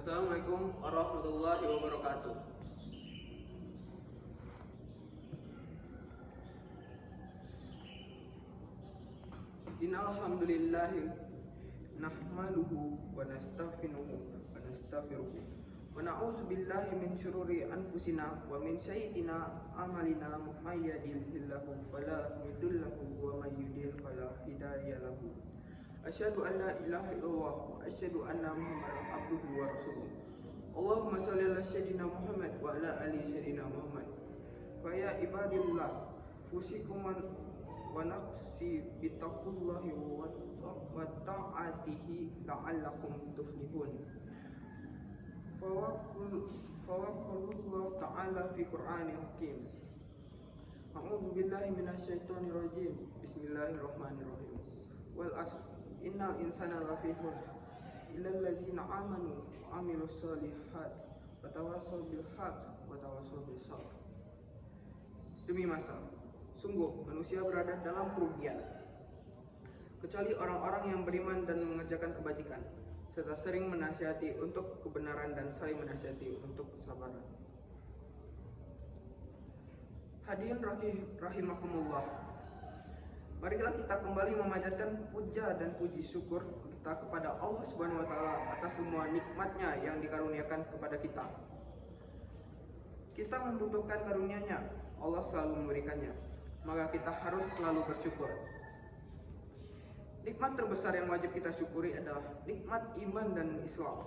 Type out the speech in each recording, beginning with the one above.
Assalamualaikum warahmatullahi wabarakatuh. Innal hamdalillahi nahmaduhu wa nasta'inuhu wa nastaghfiruh wa na'udzu billahi min syururi anfusina wa min sayyi'ati a'malina may yahdihillahu fala mudilla lahu wa may yudlil fala hadiya lahu. Asyhadu an la ilaha illallah wa asyhadu anna Muhammadan abduhu wa rasuluh. Allahumma shalli ala sayyidina Muhammad wa ala ali sayyidina Muhammad. Fa ya ibadillah fusikum wa nafsi bittaqullahi wa ta'atihi la'allakum tuflihun. Fawaqulullah ta'ala fi Qur'anil Hakim. A'udzu billahi minasyaitonir rajim. Bismillahirrahmanirrahim. Wal asr innal insana lafi khusr illal ladzina amanu wa amilus solihat wa tawassaw bil haqq wa tawassaw bis sabr. Demi masa, sungguh manusia berada dalam kerugian kecuali orang-orang yang beriman dan mengerjakan kebajikan serta sering menasihati untuk kebenaran dan saling menasihati untuk kesabaran. Hadirin rahimakumullah, marilah kita kembali memanjatkan puja dan puji syukur kita kepada Allah Subhanahu wa taala atas semua nikmatnya yang dikaruniakan kepada kita. Kita membutuhkan karunia-Nya, Allah selalu memberikannya, maka kita harus selalu bersyukur. Nikmat terbesar yang wajib kita syukuri adalah nikmat iman dan Islam.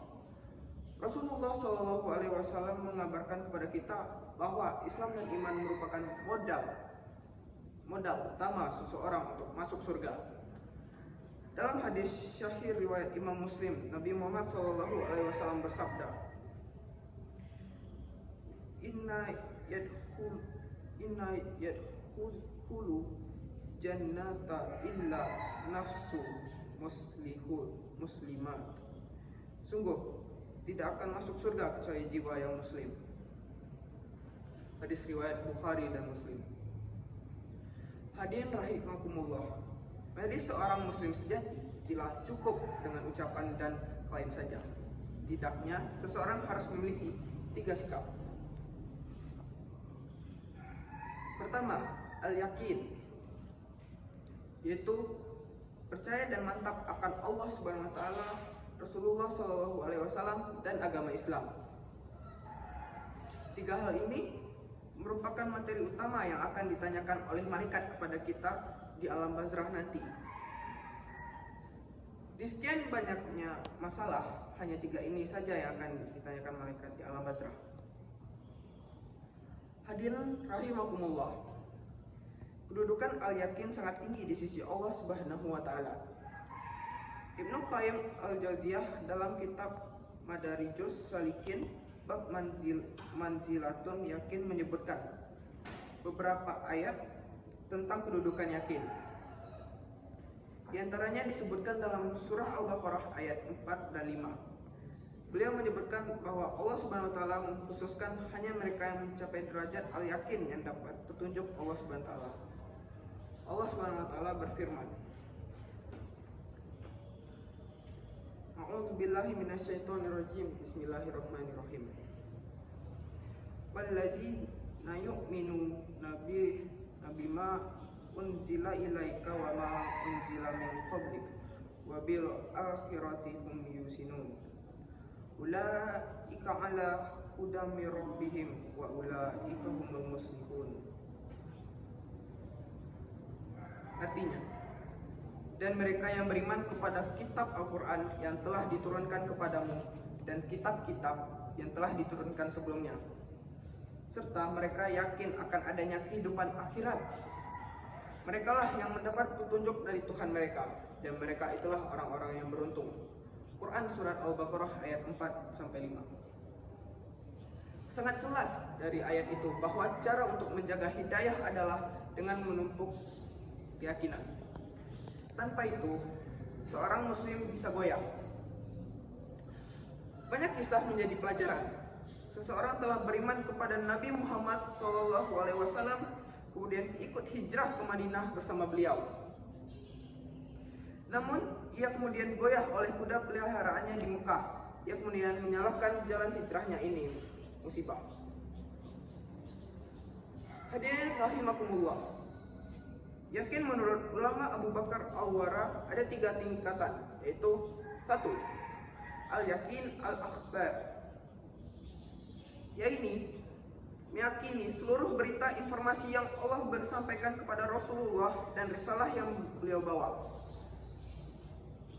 Rasulullah SAW mengabarkan kepada kita bahwa Islam dan iman merupakan modal utama seseorang untuk masuk surga. Dalam hadis syahih riwayat Imam Muslim, Nabi Muhammad SAW bersabda, Inna yadkhulu jannata illa nafsu muslimat. Sungguh tidak akan masuk surga kecuali jiwa yang muslim. Hadis riwayat Bukhari dan Muslim. Hadirin rahimakumullah, menjadi seorang muslim sejati tidak cukup dengan ucapan dan klaim saja. Setidaknya seseorang harus memiliki 3 sikap. Pertama, al-yakin, yaitu percaya dan mantap akan Allah Subhanahu wa taala, Rasulullah SAW dan agama Islam. 3 hal ini merupakan materi utama yang akan ditanyakan oleh malaikat kepada kita di alam barzakh nanti. Di sekian banyaknya masalah, hanya 3 ini saja yang akan ditanyakan malaikat di alam barzakh. Hadirin rahimakumullah, kedudukan al-yakin sangat tinggi di sisi Allah Subhanahu wa taala. Ibnu Qayyim al-Jauziyah dalam kitab Madarijus Salikin bab manzilatun yakin menyebutkan beberapa ayat tentang kedudukan yakin. Di antaranya disebutkan dalam surah Al-Baqarah ayat 4 dan 5. Beliau menyebutkan bahwa Allah Subhanahu wa taala mengkhususkan hanya mereka yang mencapai derajat al-yakin yang dapat petunjuk Allah Subhanahu wa taala. Allah Subhanahu wa taala berfirman, A'udzu billahi minasyaitonir rajim. Bismillahirrahmanirrahim. Wallazina yu'minu nabima unzila ilaika wa ma unzila min qablik wa bil akhirati hum yusinun. Ulaika ala hudam mir rabbihim wa ulaika humul muflihun. Artinya, dan mereka yang beriman kepada kitab Al-Quran yang telah diturunkan kepadamu dan kitab-kitab yang telah diturunkan sebelumnya, serta mereka yakin akan adanya kehidupan akhirat, merekalah yang mendapat petunjuk dari Tuhan mereka, dan mereka itulah orang-orang yang beruntung. Quran Surat Al-Baqarah ayat 4-5. Sangat jelas dari ayat itu bahwa cara untuk menjaga hidayah adalah dengan menumpuk keyakinan. Tanpa itu, seorang muslim bisa goyah. Banyak kisah menjadi pelajaran. Seseorang telah beriman kepada Nabi Muhammad SAW, kemudian ikut hijrah ke Madinah bersama beliau. Namun, ia kemudian goyah oleh kuda peliharaannya di Mekah yang kemudian menyalahkan jalan hijrahnya ini musibah. Hadirin rahimakumullah. Yakin menurut ulama Abu Bakar Al-Wara ada 3 tingkatan, yaitu 1. Al-yakin al-akhbar, yaitu meyakini seluruh berita informasi yang Allah bersampaikan kepada Rasulullah dan risalah yang beliau bawa,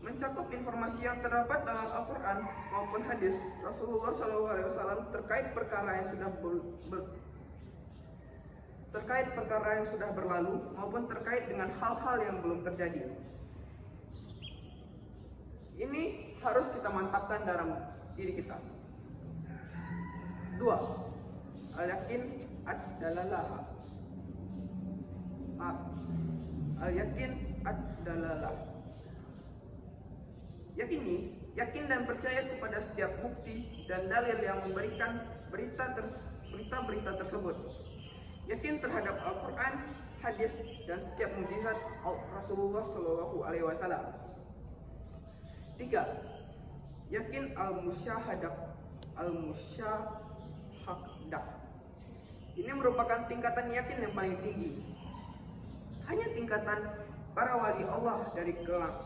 mencakup informasi yang terdapat dalam Al-Quran maupun hadis Rasulullah SAW terkait perkara yang sudah berlalu maupun terkait dengan hal-hal yang belum terjadi. Ini harus kita mantapkan dalam diri kita. 2. Al-yakin ad-dalalah. Al-yakin ad-dalalah. Yakin dan percaya kepada setiap bukti dan dalil yang memberikan berita-berita tersebut. Yakin terhadap Al-Quran, hadis, dan setiap mukjizat Rasulullah SAW. 3. Yakin al-musyahadah. Ini merupakan tingkatan yakin yang paling tinggi. Hanya tingkatan para wali Allah dari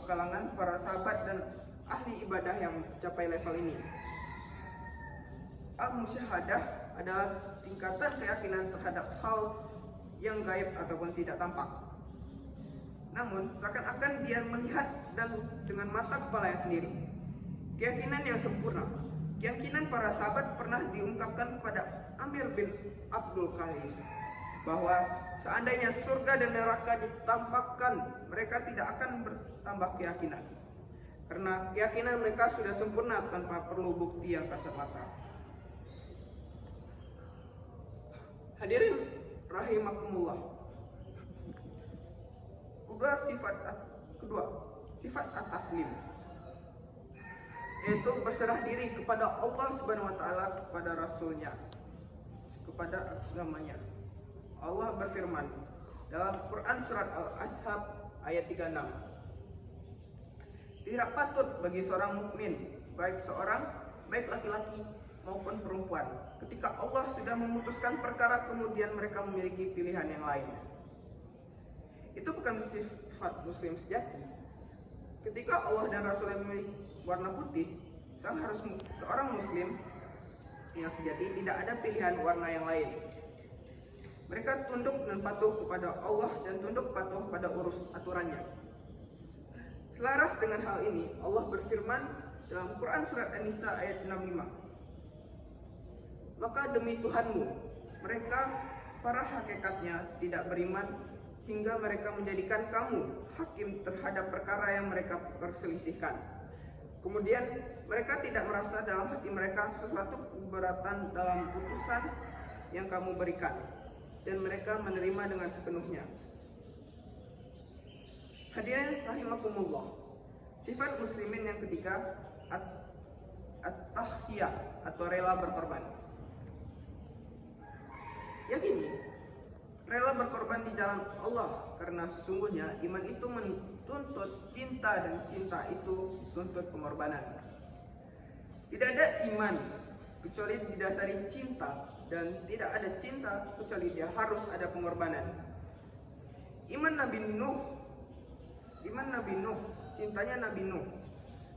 kalangan para sahabat dan ahli ibadah yang mencapai level ini. Al-musyahadah adalah tingkatan keyakinan terhadap hal yang gaib ataupun tidak tampak. Namun seakan-akan dia melihat dan dengan mata kepalanya sendiri. Keyakinan yang sempurna. Keyakinan para sahabat pernah diungkapkan kepada Amir bin Abdul Qais bahwa seandainya surga dan neraka ditampakkan, mereka tidak akan bertambah keyakinan, karena keyakinan mereka sudah sempurna tanpa perlu bukti yang kasat mata. Hadirin rahimakumullah. Kedua, sifat at-taslim, yaitu berserah diri kepada Allah Subhanahu wa taala, kepada Rasulnya, kepada agamanya. Allah berfirman dalam Quran surat Al-Ahzab ayat 36. Tidak patut bagi seorang mukmin, baik laki-laki maupun perempuan, ketika Allah sudah memutuskan perkara kemudian mereka memiliki pilihan yang lain. Itu bukan sifat muslim sejati. Ketika Allah dan Rasulnya memiliki warna putih, seorang muslim yang sejati tidak ada pilihan warna yang lain. Mereka tunduk dan patuh kepada Allah dan tunduk patuh pada aturannya. Selaras dengan hal ini, Allah berfirman dalam Quran surat An-Nisa ayat 65. Maka demi Tuhanmu, mereka para hakikatnya tidak beriman hingga mereka menjadikan kamu hakim terhadap perkara yang mereka perselisihkan. Kemudian mereka tidak merasa dalam hati mereka sesuatu keberatan dalam putusan yang kamu berikan, dan mereka menerima dengan sepenuhnya. Hadirin rahimakumullah. Sifat muslimin yang ketiga, at-tahiyah atau rela berkorban. Yakini rela berkorban di jalan Allah, karena sesungguhnya iman itu menuntut cinta dan cinta itu tuntut pengorbanan. Tidak ada iman kecuali didasari cinta, dan tidak ada cinta kecuali dia harus ada pengorbanan. Iman Nabi Nuh, cintanya Nabi Nuh,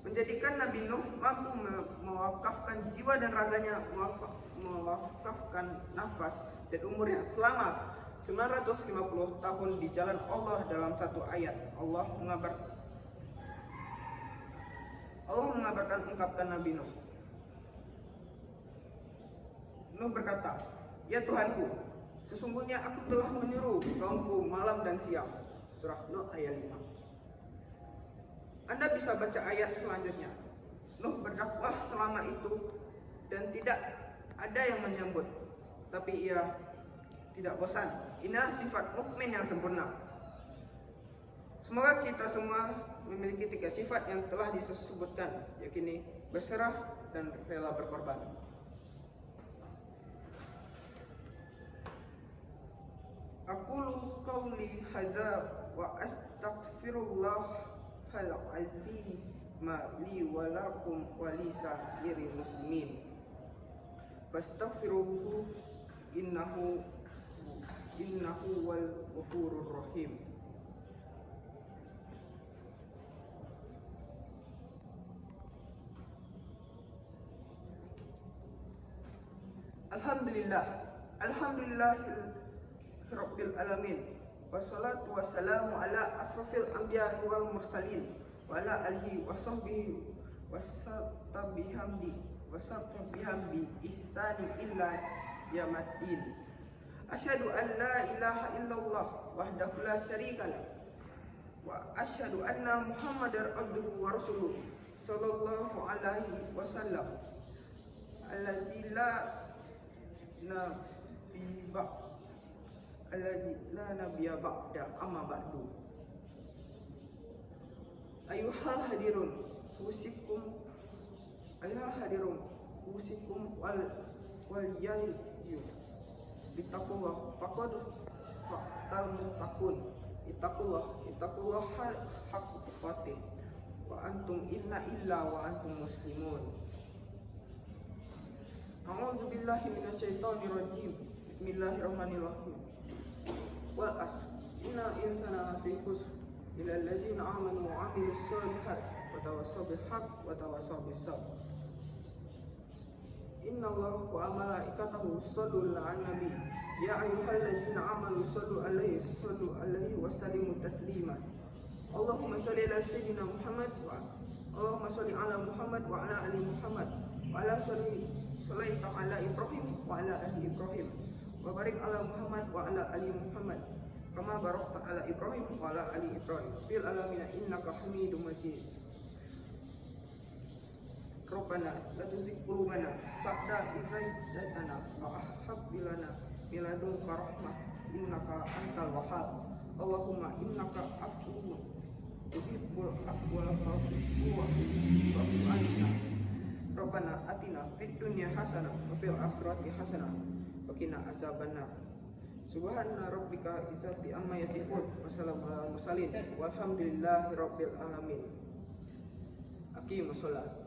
menjadikan Nabi Nuh mampu mewakafkan jiwa dan raganya, mewakafkan nafas dan umurnya selama 950 tahun di jalan Allah. Dalam satu ayat Allah mengabarkan ungkapan Nabi Nuh. Nuh berkata, "Ya Tuhanku, sesungguhnya aku telah menyuruh kaumku malam dan siang." Surah Nuh ayat 5. Anda bisa baca ayat selanjutnya. Nuh berdakwah selama itu dan tidak ada yang menyambut, tapi ia tidak bosan. Inilah sifat mukmin yang sempurna. Semoga kita semua memiliki 3 sifat yang telah disebutkan, yakni berserah dan rela berkorban. Aqulu qawli hadza wa astaghfirullah al-azim ma li wa lakum wa li sa'iril muslimin fastaghfiruhu innahu wal ghafurur rahim. Alhamdulillah rabbil alamin, wassalatu wassalamu ala asrafil anbiya wal mursalin wa ala alihi wa sahbihi wasattabihamdi ihsani illa yamaddin. Asyhadu an la ilaha illallah wahdahu la syarikalah wa asyhadu anna muhammadar abduhu wa rasuluh sallallahu alaihi wasallam allazi la nabiyya ba'da amma ba'du. Ayuhal hadirun usikum wal yayu bittaqullah faqad fa'tal muttaqun ittaqullah haqqa tuqatih wa antum illa wa antum muslimun. A'udzu billahi minasyaitonir rajim. Bismillahirrahmanirrahim. Wal 'asr. Innal insana lafi khusr illal ladzina amanu wa 'amilus shalihat wa tawassaw bil haqq wa tawassaw bis sabr. Innallaha wa malaikatahu yusholluna 'alan nabi. Ya ayyuhalladzina amanu shollu 'alaihi wa sallimu taslima. Allahumma sholli ala sayyidina Muhammad wa Allahumma sholli ala Muhammad wa ala ali Muhammad wa ala Sholaita ala Ibrahim wa ala ali Ibrahim wa barik ala Muhammad wa ala ali Muhammad kama barakta ala Ibrahim wa ala ali Ibrahim fil alamin innaka Hamidum Majid. Rabbana la tuzigh qulubana ba'da idh hadaytana wa hab lana min ladunka rahmah innaka antal wahhab. Allahumma innaka afuwwun tuhibbul afwa fa'fu anna. Rabbana atina fid dunya hasanah wa fil akhirati hasanah wa qina azabannar. Subhana rabbika izzati amma yasifun wa salamun alal mursalin walhamdulillahi rabbil alamin. Aqimus shalah.